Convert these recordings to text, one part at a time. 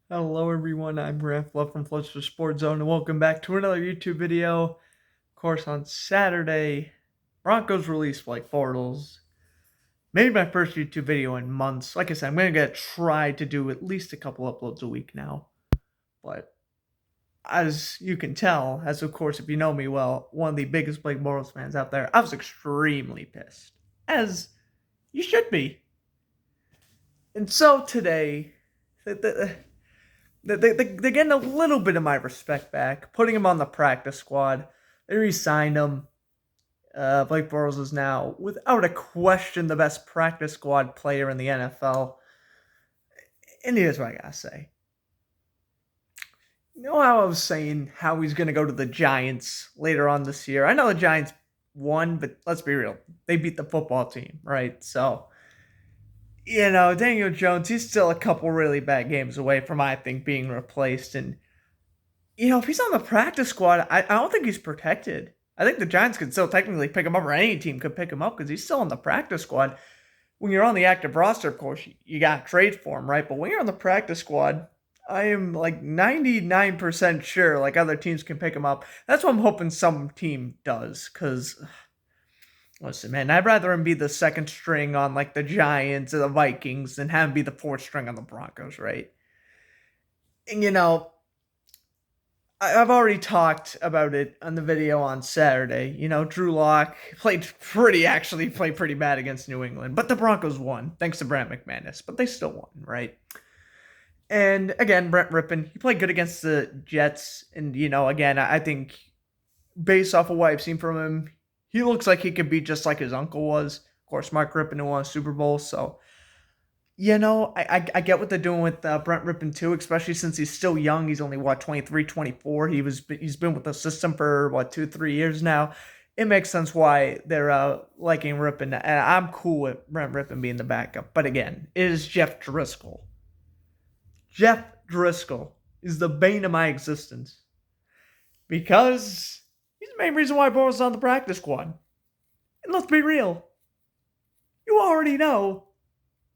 Hello everyone, I'm Raph Love from Floats for Sports Zone, and welcome back to another YouTube video. Of course, on Saturday, Broncos released Blake Bortles. Made my first YouTube video in months. Like I said, I'm gonna try to do at least a couple uploads a week now. But as you can tell, as of course if you know me well, one of the biggest Blake Bortles fans out there, I was extremely pissed. As you should be. And so today, they're getting a little bit of my respect back, putting him on the practice squad. They re-signed him. Blake Bortles is now, without a question, the best practice squad player in the NFL. And here's what I gotta say. You know how I was saying how he's gonna go to the Giants later on this year? I know the Giants won, but let's be real. They beat the football team, right? So, Daniel Jones, he's still a couple really bad games away from, I think, being replaced. And if he's on the practice squad, I don't think he's protected. I think the Giants could still technically pick him up, or any team could pick him up because he's still on the practice squad. When you're on the active roster, of course, you got to trade for him, right? But when you're on the practice squad, I am like 99% sure like other teams can pick him up. That's what I'm hoping some team does because, listen, man, I'd rather him be the second string on like the Giants or the Vikings than have him be the fourth string on the Broncos, right? And I've already talked about it on the video on Saturday. Drew Lock played pretty bad against New England, but the Broncos won thanks to Brent McManus, but they still won, right? And again, Brent Rippon, he played good against the Jets, and again, I think based off of what I've seen from him, he looks like he could be just like his uncle was. Of course, Mark Rippon who won a Super Bowl, so I get what they're doing with Brent Rippon too, especially since he's still young. He's only, 23, 24. He's been with the system for, 2, 3 years now. It makes sense why they're liking Rippon. And I'm cool with Brent Rippon being the backup. But again, it is Jeff Driscoll. Jeff Driscoll is the bane of my existence. Because he's the main reason why Bortles is on the practice squad. And let's be real. You already know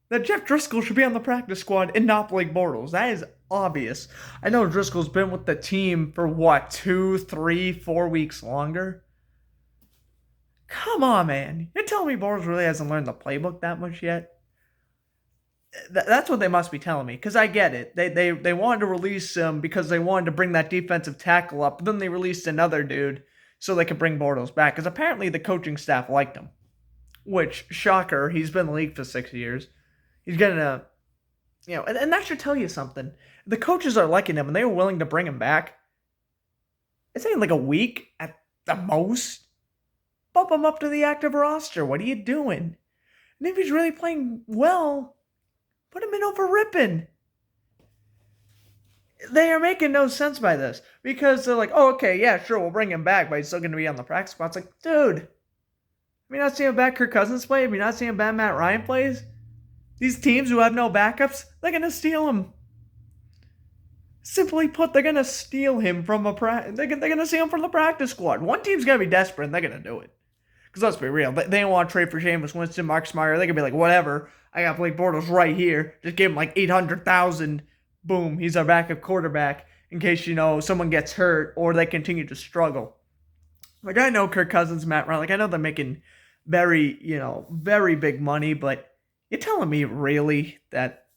that Jeff Driscoll should be on the practice squad and not Blake Bortles. That is obvious. I know Driscoll's been with the team for 2, 3, 4 weeks longer. Come on, man. You're telling me Bortles really hasn't learned the playbook that much yet? That's what they must be telling me, because I get it. They wanted to release him because they wanted to bring that defensive tackle up, but then they released another dude so they could bring Bortles back, because apparently the coaching staff liked him. Which, shocker, he's been in the league for 6 years. He's getting and that should tell you something. The coaches are liking him, and they were willing to bring him back. It's ain't like a week at the most. Bump him up to the active roster. What are you doing? And if he's really playing well, put him in over Rippon. They are making no sense by this because they're like, oh, okay, yeah, sure, we'll bring him back, but he's still going to be on the practice squad. It's like, dude, have you not seen him bad Kirk Cousins play? Have you not seen him bad Matt Ryan plays? These teams who have no backups, they're going to steal him. Simply put, they're going to steal him from they're going to steal him from the practice squad. One team's going to be desperate, and they're going to do it. Because let's be real, they don't want to trade for Jameis Winston, Mark Smyer. They can be like, whatever, I got Blake Bortles right here. Just give him like $800,000. Boom, he's our backup quarterback in case, someone gets hurt or they continue to struggle. Like, I know Kirk Cousins, Matt Ryan, I know they're making very, very big money, but you're telling me really that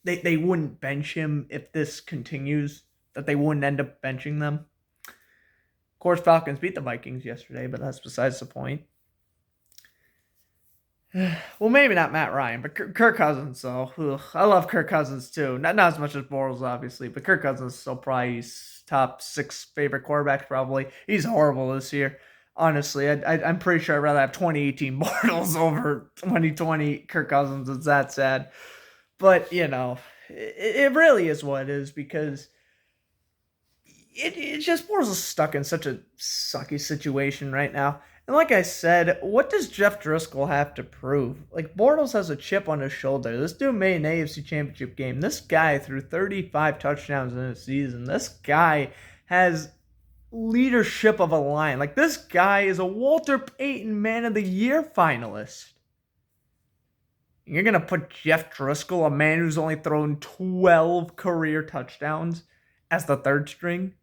they wouldn't bench him if this continues? That they wouldn't end up benching them? Of course, Falcons beat the Vikings yesterday, but that's besides the point. Well, maybe not Matt Ryan, but Kirk Cousins, though. Ugh, I love Kirk Cousins, too. Not as much as Bortles, obviously, but Kirk Cousins is still probably his top 6 favorite quarterbacks, probably. He's horrible this year. Honestly, I'm pretty sure I'd rather have 2018 Bortles over 2020 Kirk Cousins. It's that sad. But, it really is what it is because it's just Bortles is stuck in such a sucky situation right now. And like I said, what does Jeff Driscoll have to prove? Like, Bortles has a chip on his shoulder. This dude made an AFC Championship game. This guy threw 35 touchdowns in a season. This guy has leadership of a line. Like, this guy is a Walter Payton Man of the Year finalist. You're going to put Jeff Driscoll, a man who's only thrown 12 career touchdowns, as the third string.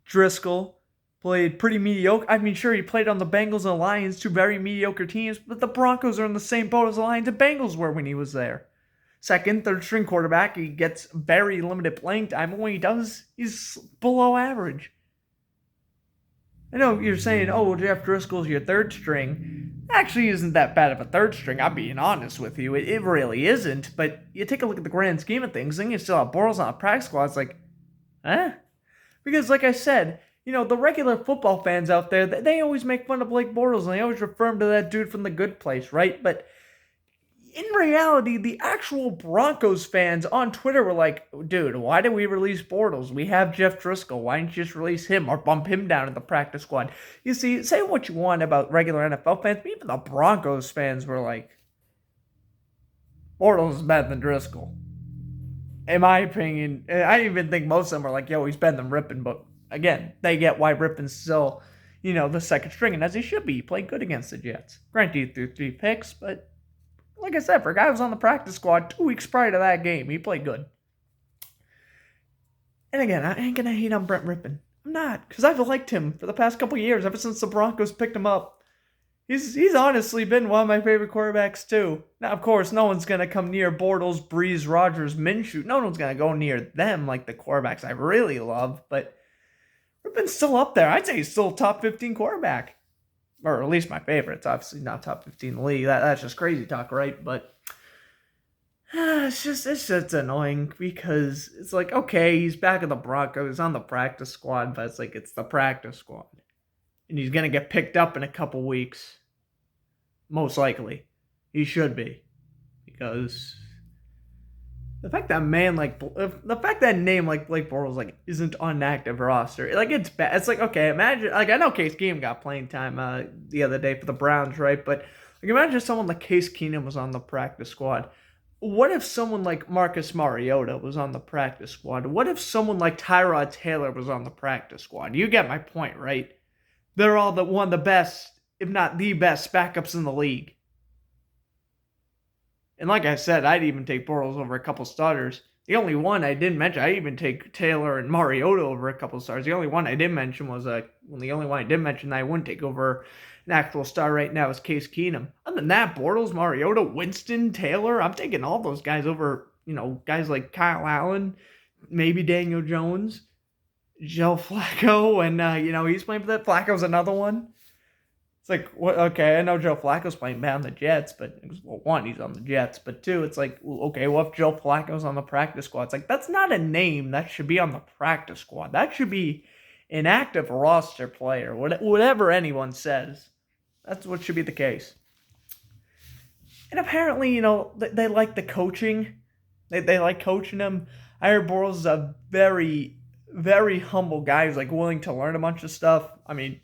Driscoll played pretty mediocre. I mean, sure, he played on the Bengals and Lions, two very mediocre teams, but the Broncos are in the same boat as the Lions and Bengals were when he was there. Second, third string quarterback, he gets very limited playing time, and when he does, he's below average. I know you're saying, oh, Jeff Driscoll's your third string. Actually, isn't that bad of a third string, I'm being honest with you. It really isn't, but you take a look at the grand scheme of things, and you still have Bortles on a practice squad. It's like, huh? Because, like I said, the regular football fans out there, they always make fun of Blake Bortles, and they always refer him to that dude from The Good Place, right? But in reality, the actual Broncos fans on Twitter were like, dude, why did we release Bortles? We have Jeff Driscoll. Why didn't you just release him or bump him down in the practice squad? You see, say what you want about regular NFL fans, but even the Broncos fans were like, Bortles is better than Driscoll. In my opinion, I even think most of them are like, yo, he's better than Rippon, but again, they get why Rippon's still, the second string, and as he should be. He played good against the Jets. Granted, he threw 3 picks, but like I said, for a guy who was on the practice squad 2 weeks prior to that game, he played good. And again, I ain't gonna hate on Brent Rippon. I'm not, because I've liked him for the past couple years, ever since the Broncos picked him up. He's honestly been one of my favorite quarterbacks too. Now, of course, no one's gonna come near Bortles, Breeze, Rodgers, Minshew. No one's gonna go near them like the quarterbacks I really love. But Rippon's still up there. I'd say he's still a top 15 quarterback. Or at least my favorite. It's obviously not top 15 in the league. That's just crazy talk, right? But it's just annoying because it's like, okay, he's back in the Broncos, he's on the practice squad, but it's like it's the practice squad. And he's going to get picked up in a couple weeks. Most likely. He should be. Because the fact that name like Blake Bortles isn't on active roster, it's bad. It's like, okay, imagine, I know Case Keenum got playing time the other day for the Browns, right? But imagine someone like Case Keenum was on the practice squad. What if someone like Marcus Mariota was on the practice squad? What if someone like Tyrod Taylor was on the practice squad? You get my point, right? They're all one of the best, if not the best, backups in the league. And like I said, I'd even take Bortles over a couple starters. The only one I didn't mention, I'd even take Taylor and Mariota over a couple starters. The only one I didn't mention that I wouldn't take over an actual star right now is Case Keenum. Other than that, Bortles, Mariota, Winston, Taylor, I'm taking all those guys over, guys like Kyle Allen, maybe Daniel Jones, Joe Flacco, and, he's playing for that. Flacco's another one. It's like, what? Okay, I know Joe Flacco's playing bad on the Jets, but one, he's on the Jets, but two, it's like, okay, what if Joe Flacco's on the practice squad? It's like, that's not a name that should be on the practice squad. That should be an active roster player. Whatever anyone says, that's what should be the case. And apparently, they like the coaching. They like coaching him. I heard Bortles is a very, very humble guy who's willing to learn a bunch of stuff. I mean,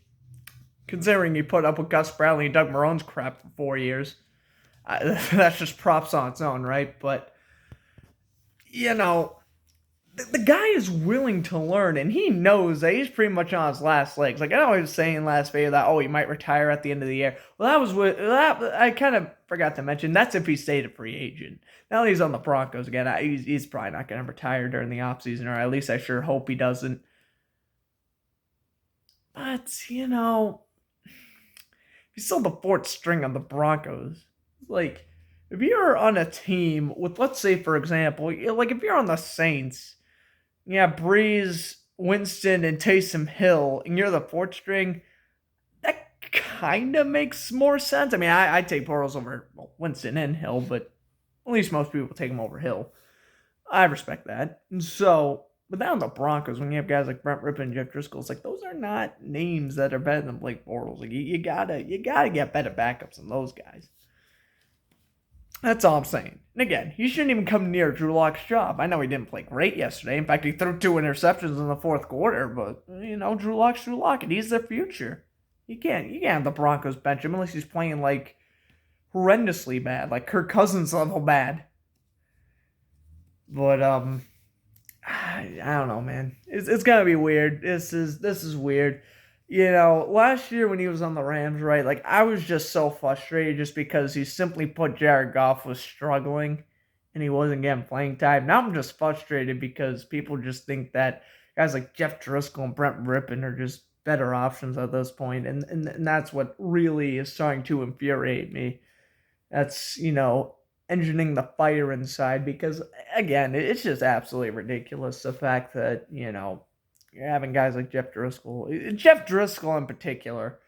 considering he put up with Gus Bradley and Doug Marrone's crap for 4 years. That's just props on its own, right? But, the guy is willing to learn, and he knows that he's pretty much on his last legs. I know he was saying last video that, he might retire at the end of the year. Well, I kind of forgot to mention, that's if he stayed a free agent. Now that he's on the Broncos again, he's probably not going to retire during the offseason, or at least I sure hope he doesn't. But, he's still the fourth string on the Broncos. If you're on a team with, let's say, for example, if you're on the Saints, Breeze, Winston, and Taysom Hill, and you're the fourth string, that kind of makes more sense. I mean, I'd take Bortles over Winston and Hill, but at least most people take him over Hill. I respect that. And so, but down the Broncos, when you have guys like Brent Rippon and Jeff Driscoll, it's like those are not names that are better than Blake Bortles. You gotta get better backups than those guys. That's all I'm saying. And again, he shouldn't even come near Drew Lock's job. I know he didn't play great yesterday. In fact, he threw 2 interceptions in the fourth quarter. But Drew Lock's Drew Lock, and he's their future. You can't have the Broncos bench him unless he's playing horrendously bad, like Kirk Cousins level bad. But I don't know, man. It's gonna be weird. This is weird. Last year when he was on the Rams, right? Like I was just so frustrated just because he simply put Jared Goff was struggling and he wasn't getting playing time. Now I'm just frustrated because people just think that guys like Jeff Driscoll and Brent Rippon are just better options at this point, and that's what really is starting to infuriate me. That's engineering the fire inside because again, it's just absolutely ridiculous the fact that you're having guys like Jeff Driscoll in particular.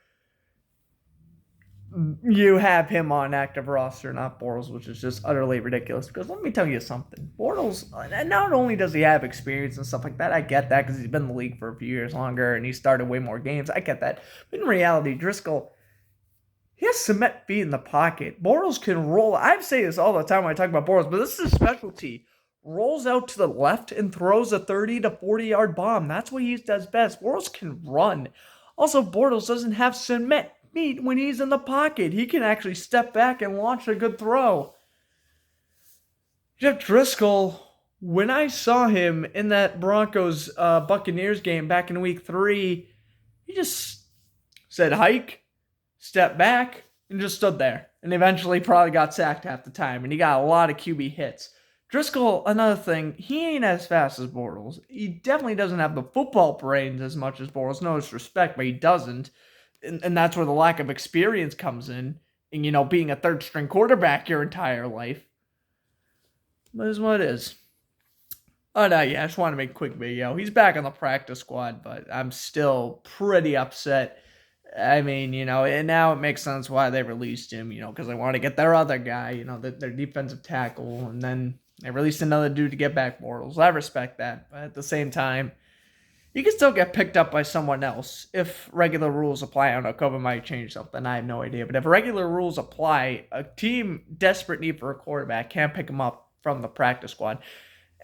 You have him on active roster, not Bortles, which is just utterly ridiculous. Because let me tell you something, Bortles. Not only does he have experience and stuff like that, I get that because he's been in the league for a few years longer and he started way more games. I get that, but in reality, Driscoll, he has cement feet in the pocket. Bortles can roll. I say this all the time when I talk about Bortles, but this is a specialty. Rolls out to the left and throws a 30 to 40-yard bomb. That's what he does best. Bortles can run. Also, Bortles doesn't have cement feet when he's in the pocket. He can actually step back and launch a good throw. Jeff Driscoll, when I saw him in that Broncos Buccaneers game back in week 3, he just said hike, stepped back, and just stood there. And eventually probably got sacked half the time. And he got a lot of QB hits. Driscoll, another thing, he ain't as fast as Bortles. He definitely doesn't have the football brains as much as Bortles. No disrespect, but he doesn't. And that's where the lack of experience comes in. And, being a third-string quarterback your entire life. But it's what it is. Oh, no, yeah, I just want to make a quick video. He's back on the practice squad, but I'm still pretty upset. I mean, and now it makes sense why they released him, because they want to get their other guy, their defensive tackle, and then they released another dude to get back Bortles. I respect that, but at the same time, you can still get picked up by someone else if regular rules apply. I don't know, COVID might change something, I have no idea, but if regular rules apply, a team desperate need for a quarterback can't pick him up from the practice squad.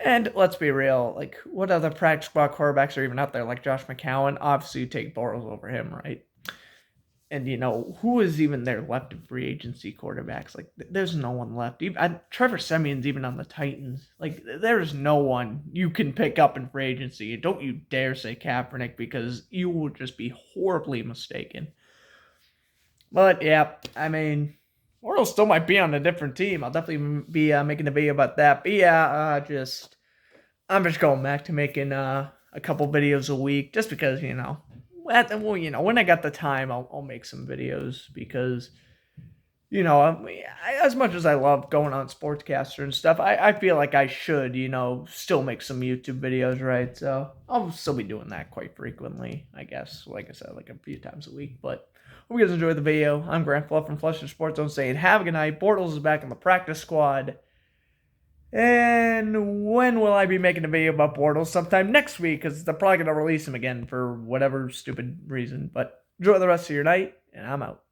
And let's be real, like, what other practice squad quarterbacks are even out there? Like Josh McCown, obviously you take Bortles over him, right? And, who is even there left in free agency quarterbacks? Like, there's no one left. Trevor Siemian's even on the Titans. Like, there's no one you can pick up in free agency. Don't you dare say Kaepernick because you will just be horribly mistaken. But, yeah, I mean, Bortles still might be on a different team. I'll definitely be making a video about that. But, yeah, I'm just going back to making a couple videos a week just because, when I got the time, I'll make some videos because, as much as I love going on Sportscaster and stuff, I feel like I should, still make some YouTube videos, right? So I'll still be doing that quite frequently, I guess. Like I said, like a few times a week. But hope you guys enjoyed the video. I'm Grant Fluff from Flush and Sports Zone saying have a good night. Bortles is back in the practice squad. And when will I be making a video about Bortles? Sometime next week, because they're probably going to release him again for whatever stupid reason. But enjoy the rest of your night, and I'm out.